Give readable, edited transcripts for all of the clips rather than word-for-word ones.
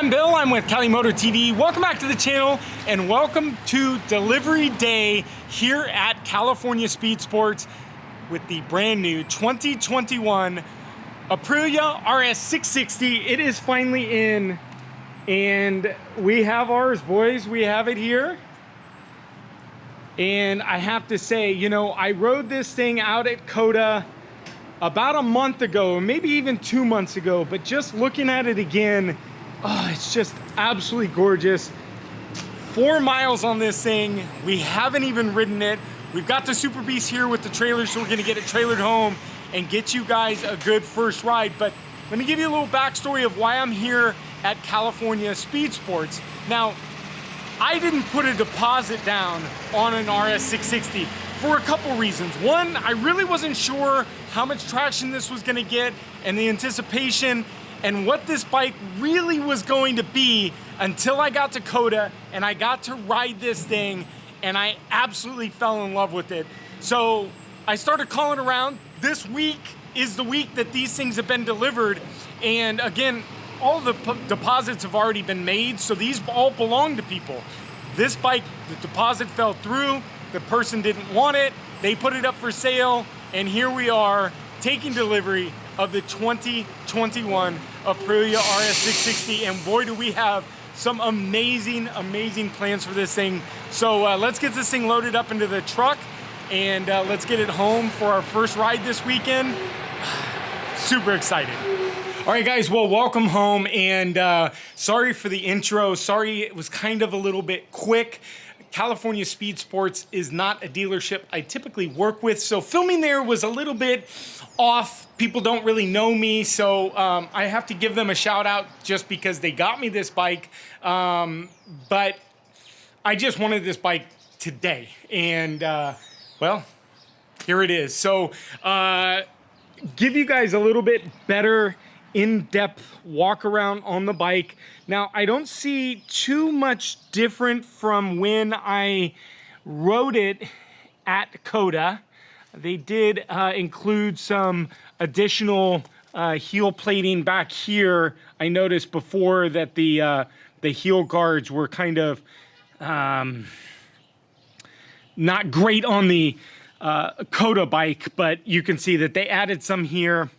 I'm Bill, I'm with Cali Moto TV. Welcome back to the channel and welcome to delivery day here at California Speed Sports with the brand new 2021 Aprilia RS660. It is finally in and we have ours, boys. We have it here. And I have to say, you know, I rode this thing out at COTA about a month ago, maybe even 2 months ago, but just looking at it again, oh, it's just absolutely gorgeous. 4 miles on this thing. We haven't even ridden it. We've got the Super Beast here with the trailer, so we're gonna get it trailered home and get you guys a good first ride. But let me give you a little backstory of why I'm here at California Speed Sports. Now, I didn't put a deposit down on an RS660 for a couple reasons. One, I really wasn't sure how much traction this was gonna get and the anticipation and what this bike really was going to be until I got to COTA and I got to ride this thing and I absolutely fell in love with it. So I started calling around. This week is the week that these things have been delivered. And again, all the deposits have already been made, so these all belong to people. This bike, the deposit fell through, the person didn't want it, they put it up for sale, and here we are taking delivery of the 2021 Aprilia RS660, and boy do we have some amazing, amazing plans for this thing. So let's get this thing loaded up into the truck, and let's get it home for our first ride this weekend. Super excited. All right, guys, well, welcome home, and sorry for the intro. Sorry it was kind of a little bit quick. California Speed Sports is not a dealership I typically work with, so filming there was a little bit off. People don't really know me, so I have to give them a shout out just because they got me this bike, but I just wanted this bike today, and well, here it is. So give you guys a little bit better in-depth walk around on the bike. Now, I don't see too much different from when I rode it at COTA. They did include some additional heel plating back here. I noticed before that the heel guards were kind of not great on the COTA bike, but you can see that they added some here.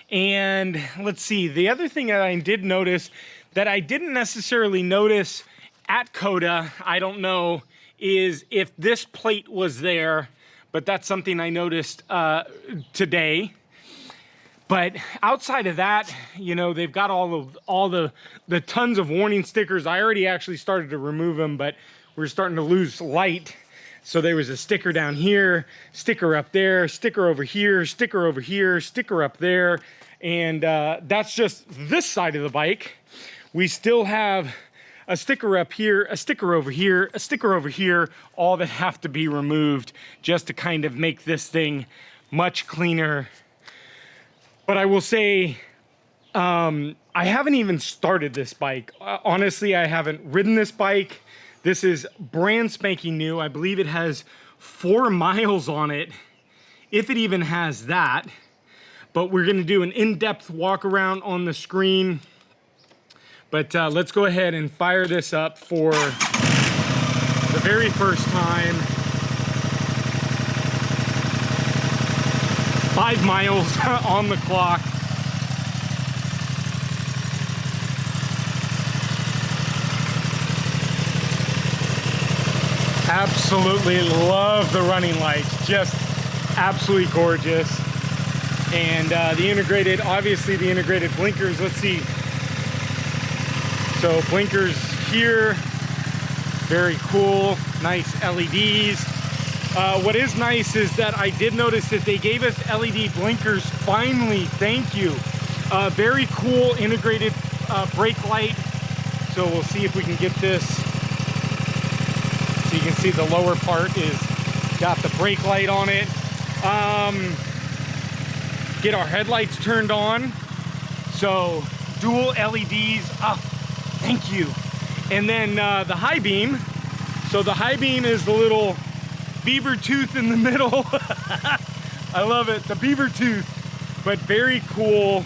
And let's see, the other thing that I did notice that I didn't necessarily notice at COTA, I don't know, is if this plate was there, but that's something I noticed today. But outside of that, you know, they've got all the tons of warning stickers. I already actually started to remove them, but we're starting to lose light. So there was a sticker down here, sticker up there, sticker over here, sticker over here, sticker up there. And that's just this side of the bike. We still have a sticker up here, a sticker over here, a sticker over here, all that have to be removed just to kind of make this thing much cleaner. But I will say, I haven't even started this bike. Honestly, I haven't ridden this bike. This is brand spanking new. I believe it has 4 miles on it, if it even has that. But we're gonna do an in-depth walk around on the screen. But let's go ahead and fire this up for the very first time. 5 miles on the clock. Absolutely love the running lights, just absolutely gorgeous. And the integrated, obviously the integrated blinkers, let's see. So blinkers here, very cool, nice LEDs. What is nice is that I did notice that they gave us LED blinkers, finally, thank you. Very cool integrated brake light. So we'll see if we can get this. So you can see the lower part is got the brake light on it. Get our headlights turned on. So dual LEDs, thank you. And then the high beam. So the high beam is the little beaver tooth in the middle. I love it, the beaver tooth, but very cool.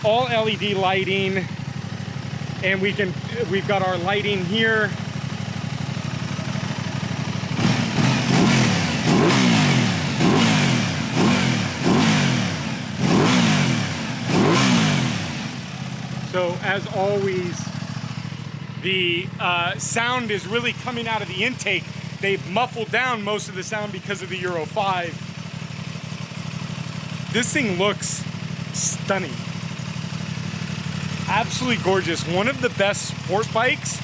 All LED lighting. And we've got our lighting here. So as always, the sound is really coming out of the intake. They've muffled down most of the sound because of the Euro 5. This thing looks stunning. Absolutely gorgeous. One of the best sport bikes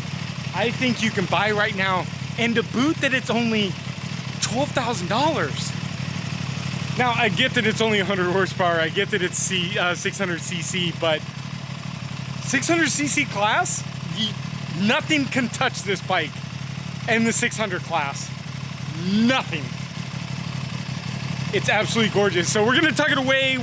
I think you can buy right now. And to boot that it's only $12,000. Now, I get that it's only 100 horsepower. I get that it's 600cc, but 600cc class, nothing can touch this bike. And the 600 class, nothing. It's absolutely gorgeous. So we're gonna tuck it away.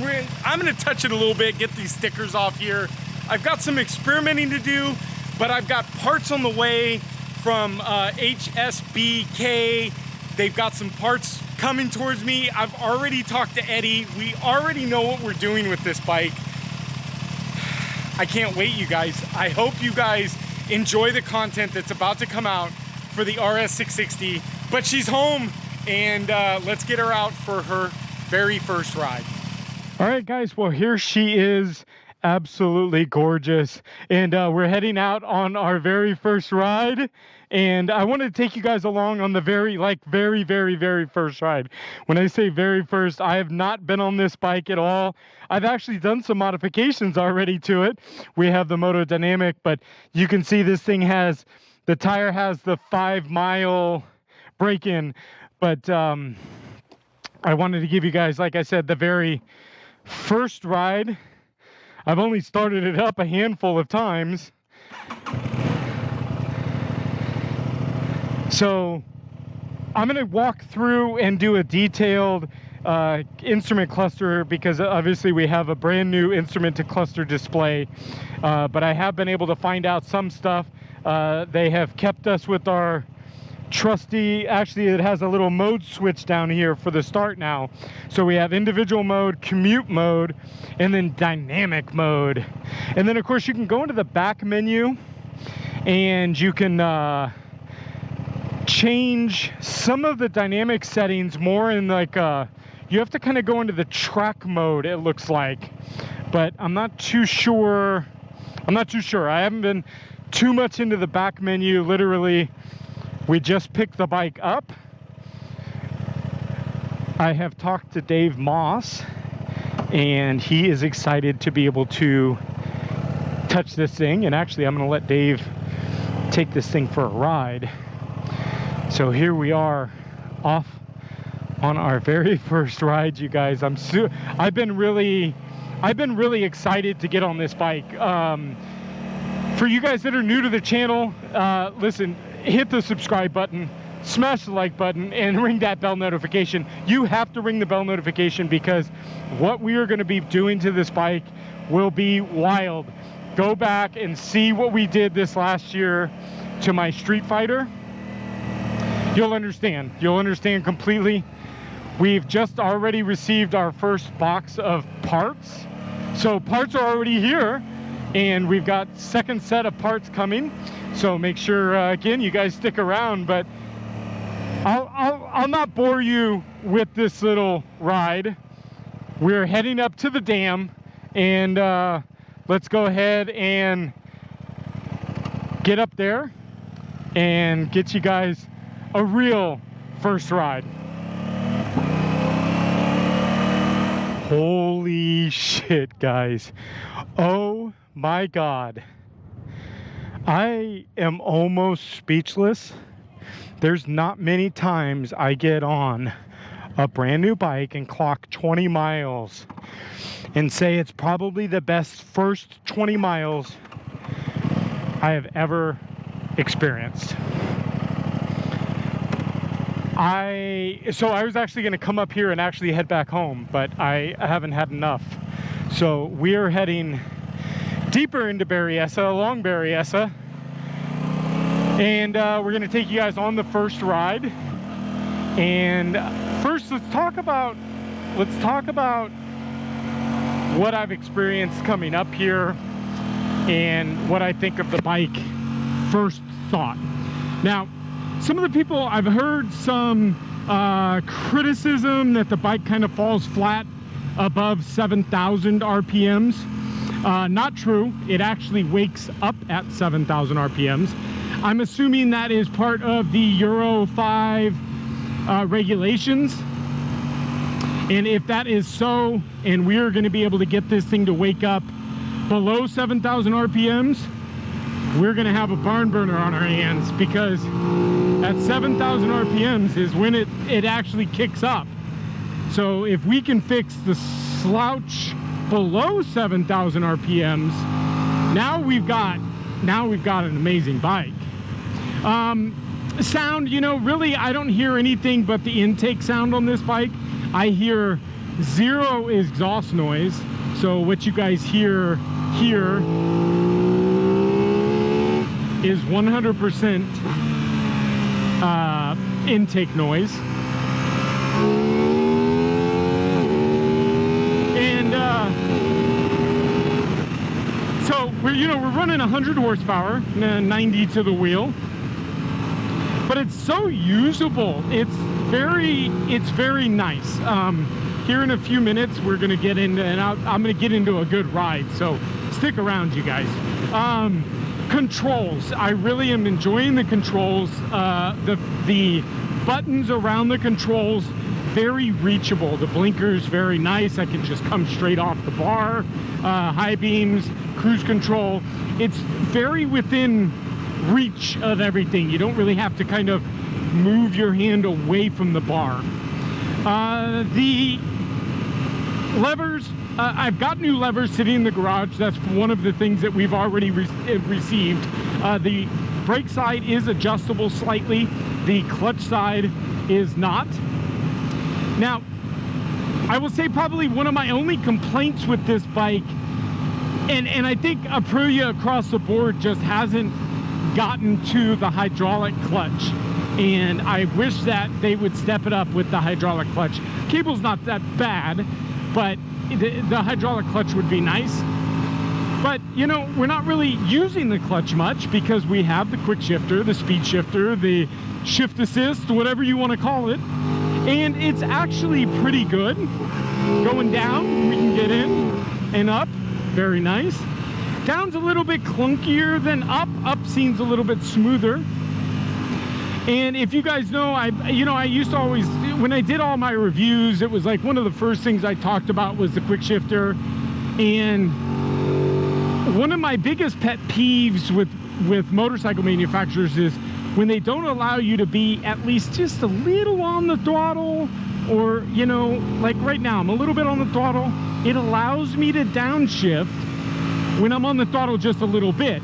I'm gonna touch it a little bit, get these stickers off here. I've got some experimenting to do, but I've got parts on the way from HSBK. They've got some parts coming towards me. I've already talked to Eddie. We already know what we're doing with this bike. I can't wait, you guys. I hope you guys enjoy the content that's about to come out for the RS660, but she's home, and let's get her out for her very first ride. All right, guys, well, here she is. Absolutely gorgeous. And we're heading out on our very first ride. And I want to take you guys along on the very first ride. When I say very first, I have not been on this bike at all. I've actually done some modifications already to it. We have the Moto Dynamic, but you can see this thing has, the tire has the 5-mile break-in. But I wanted to give you guys, like I said, the very first ride. I've only started it up a handful of times. So I'm gonna walk through and do a detailed instrument cluster, because obviously we have a brand new instrument to cluster display. But I have been able to find out some stuff. They have kept us with our trusty, actually it has a little mode switch down here for the start now. So we have individual mode, commute mode, and then dynamic mode. And then of course you can go into the back menu and you can change some of the dynamic settings more in like you have to kind of go into the track mode, it looks like, but I'm not too sure. I haven't been too much into the back menu. Literally, we just picked the bike up. I have talked to Dave Moss, and he is excited to be able to touch this thing. And actually, I'm going to let Dave take this thing for a ride. So here we are, off on our very first ride, you guys. I've been really excited to get on this bike. For you guys that are new to the channel, listen, hit the subscribe button, smash the like button, and ring that bell notification. You have to ring the bell notification, because what we are going to be doing to this bike will be wild. Go back and see what we did this last year to my Street Fighter. You'll understand. You'll understand completely. We've just already received our first box of parts. So parts are already here, and we've got second set of parts coming. So make sure, again, you guys stick around, but I'll not bore you with this little ride. We're heading up to the dam, and let's go ahead and get up there and get you guys a real first ride. Holy shit, guys. Oh my God. I am almost speechless. There's not many times I get on a brand new bike and clock 20 miles and say it's probably the best first 20 miles I have ever experienced. So I was actually going to come up here and actually head back home, but I haven't had enough. So we are heading deeper into Berryessa, along Berryessa, and we're going to take you guys on the first ride. And first, let's talk about what I've experienced coming up here. and what I think of the bike first thought. Now, some of the people, I've heard some criticism that the bike kind of falls flat above 7,000 RPMs. Not true. It actually wakes up at 7,000 RPMs. I'm assuming that is part of the Euro 5 regulations. And if that is so, and we're going to be able to get this thing to wake up below 7,000 RPMs, we're going to have a barn burner on our hands, because at 7,000 RPMs is when it actually kicks up. So if we can fix the slouch below 7,000 RPMs, now we've got an amazing bike. Sound, you know, really I don't hear anything but the intake sound on this bike. I hear zero exhaust noise. So what you guys hear here is 100% intake noise. And so we're running 100 horsepower, 90 to the wheel, but it's so usable. It's very nice. Here in a few minutes we're gonna get into, and I'm gonna get into a good ride, so stick around, you guys. Controls, I really am enjoying the controls. The buttons around the controls, very reachable. The blinkers, very nice. I can just come straight off the bar. High beams, cruise control. It's very within reach of everything. You don't really have to kind of move your hand away from the bar. The levers, I've got new levers sitting in the garage. That's one of the things that we've already received. The brake side is adjustable slightly. The clutch side is not. Now, I will say probably one of my only complaints with this bike, and I think Aprilia across the board just hasn't gotten to the hydraulic clutch. And I wish that they would step it up with the hydraulic clutch. Cable's not that bad, but the hydraulic clutch would be nice. But, you know, we're not really using the clutch much because we have the quick shifter, the speed shifter, the shift assist, whatever you want to call it. And it's actually pretty good. Going down, we can get in, and up, very nice. Down's a little bit clunkier than up. Up seems a little bit smoother. And if you guys know, I used to always, when I did all my reviews, it was like one of the first things I talked about was the quick shifter. And one of my biggest pet peeves with motorcycle manufacturers is when they don't allow you to be at least just a little on the throttle, or, you know, like right now, I'm a little bit on the throttle. It allows me to downshift when I'm on the throttle just a little bit.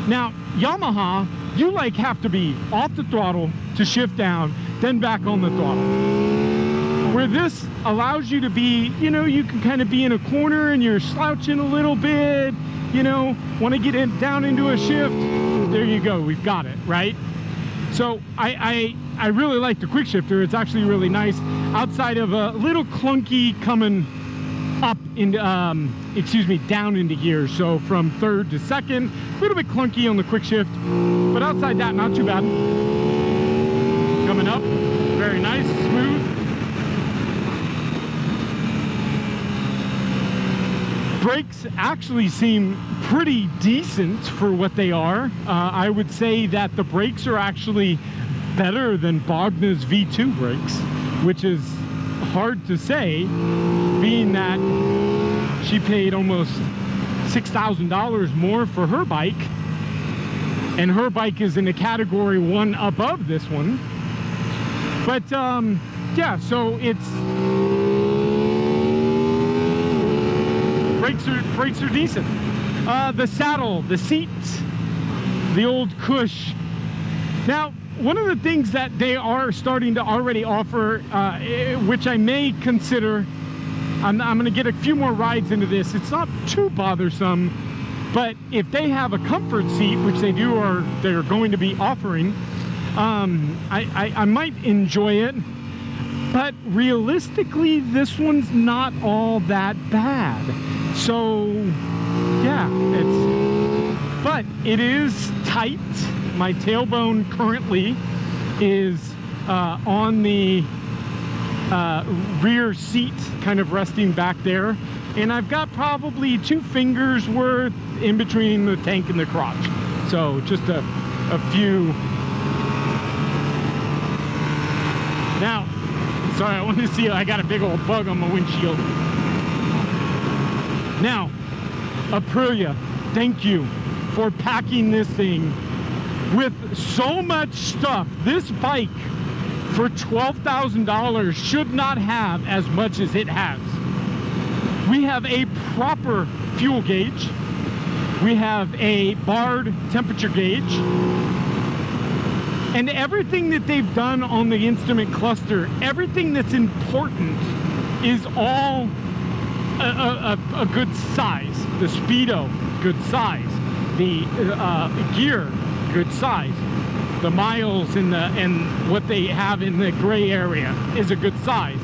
Now, Yamaha, you like have to be off the throttle to shift down, then back on the throttle. Where this allows you to be, you know, you can kind of be in a corner and you're slouching a little bit, you know, want to get it down into a shift, there you go, we've got it, right? So I really like the quick shifter. It's actually really nice, outside of a little clunky coming up into, down into gear. So from third to second, a little bit clunky on the quick shift, but outside that, not too bad. Coming up, very nice, smooth. Brakes actually seem pretty decent for what they are. I would say that the brakes are actually better than Bogna's V2 brakes, which is hard to say, being that she paid almost $6,000 more for her bike, and her bike is in a category one above this one. But yeah, so it's brakes are decent. The saddle, the seats, the old cush. Now, one of the things that they are starting to already offer, which I may consider, I'm going to get a few more rides into this. It's not too bothersome, but if they have a comfort seat, which they do, or they're going to be offering, I might enjoy it. But realistically, this one's not all that bad. So yeah, but it is tight. My tailbone currently is on the rear seat, kind of resting back there, and I've got probably 2 fingers worth in between the tank and the crotch. So just a few. Now, sorry, I wanted to see, I got a big old bug on my windshield. Now, Aprilia, thank you for packing this thing with so much stuff. This bike for $12,000 should not have as much as it has. We have a proper fuel gauge. We have a barred temperature gauge. And everything that they've done on the instrument cluster, everything that's important is all a good size. The speedo, good size. The gear, good size. The miles and what they have in the gray area is a good size.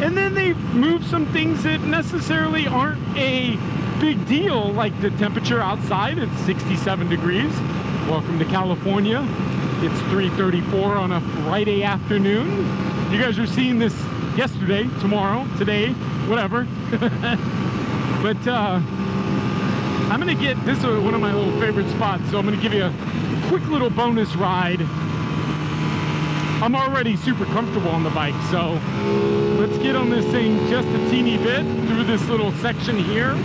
And then they've moved some things that necessarily aren't a big deal, like the temperature outside. It's 67 degrees. Welcome to California. It's 3:34 on a Friday afternoon. You guys are seeing this yesterday, tomorrow, today, whatever. But I'm gonna get, this is one of my little favorite spots, so I'm gonna give you a quick little bonus ride. I'm already super comfortable on the bike, so let's get on this thing just a teeny bit through this little section here.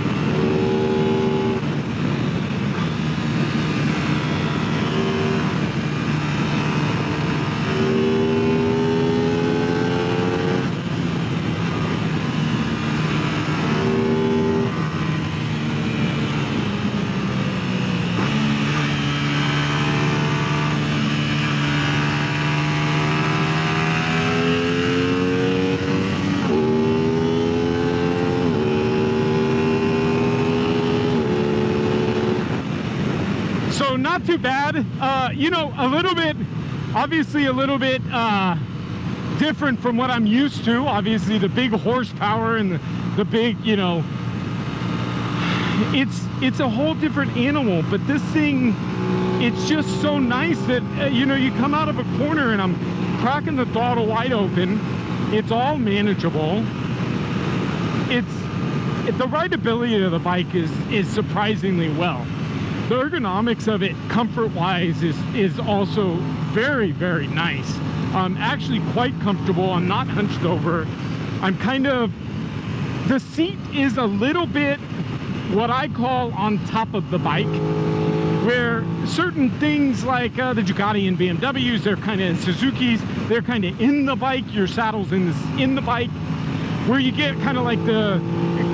So not too bad, you know, a little bit, obviously a little bit different from what I'm used to. Obviously the big horsepower and the big, you know, it's a whole different animal. But this thing, it's just so nice that, you know, you come out of a corner and I'm cracking the throttle wide open. It's all manageable. The rideability of the bike is surprisingly well. The ergonomics of it, comfort-wise, is also very, very nice. Actually quite comfortable. I'm not hunched over. I'm kind of, the seat is a little bit what I call on top of the bike, where certain things like the Ducati and BMWs, they're kind of Suzukis, they're kind of in the bike, your saddle's in the bike, where you get kind of like the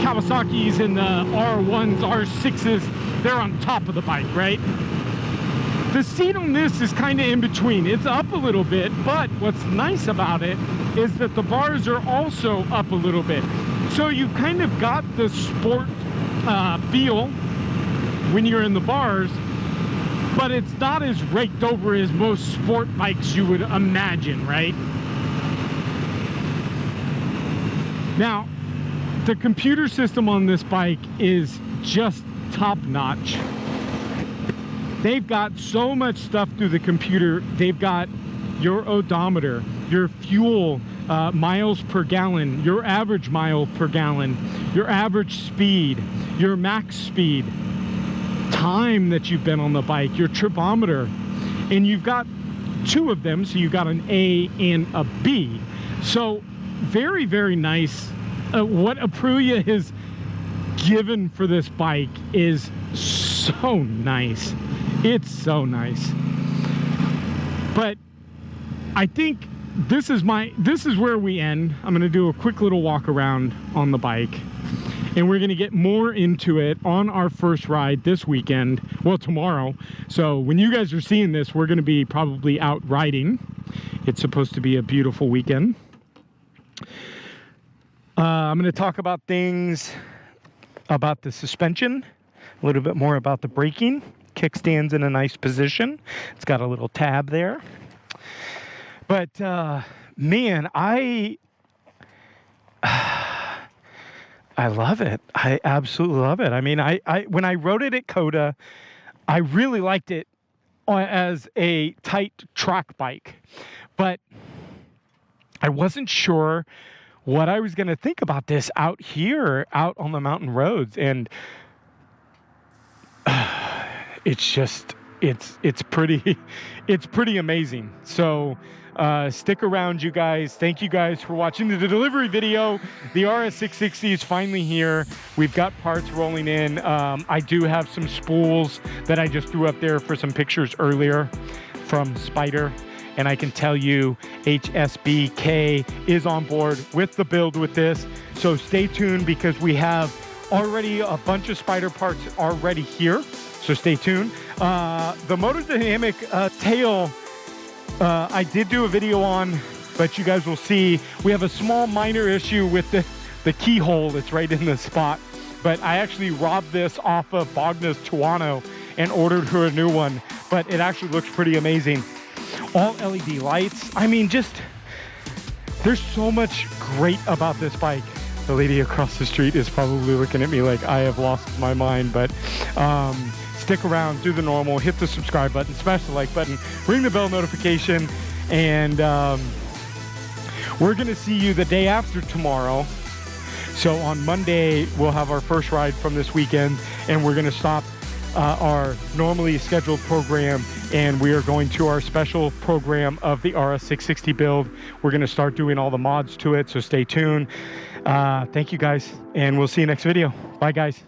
Kawasaki's and the R1s, R6s, they're on top of the bike, right? The seat on this is kind of in between. It's up a little bit, but what's nice about it is that the bars are also up a little bit. So you kind of got the sport feel when you're in the bars, but it's not as raked over as most sport bikes you would imagine, right? Now, the computer system on this bike is just top-notch. They've got so much stuff through the computer. They've got your odometer, your fuel miles per gallon, your average mile per gallon, your average speed, your max speed, time that you've been on the bike, your tripometer, and you've got 2 of them, so you've got an A and a B. So very, very nice. What Aprilia has given for this bike is so nice. It's so nice. But I think this is where we end. I'm going to do a quick little walk around on the bike, and we're going to get more into it on our first ride this weekend, well, tomorrow. So when you guys are seeing this, we're going to be probably out riding. It's supposed to be a beautiful weekend. I'm going to talk about things about the suspension, a little bit more about the braking. Kickstand's in a nice position. It's got a little tab there. But man, I love it. I absolutely love it. I mean, when I rode it at COTA, I really liked it as a tight track bike, but I wasn't sure what I was going to think about this out here, out on the mountain roads. And it's just, it's pretty amazing. So stick around, you guys. Thank you guys for watching the delivery video. The RS660 is finally here. We've got parts rolling in. I do have some spools that I just threw up there for some pictures earlier from Spider. And I can tell you HSBK is on board with the build with this. So stay tuned, because we have already a bunch of Spider parts already here. So stay tuned. The Motodynamic tail, I did do a video on, but you guys will see we have a small minor issue with the keyhole that's right in the spot. But I actually robbed this off of Bogna's Tuano and ordered her a new one. But it actually looks pretty amazing. All LED lights. I mean, just, there's so much great about this bike. The lady across the street is probably looking at me like I have lost my mind, but stick around, do the normal, hit the subscribe button, smash the like button, ring the bell notification, and we're gonna see you the day after tomorrow. So on Monday, we'll have our first ride from this weekend, and we're gonna stop our normally scheduled program, and we are going to our special program of the RS660 build. We're going to start doing all the mods to it, so stay tuned. Thank you guys, and we'll see you next video. Bye guys.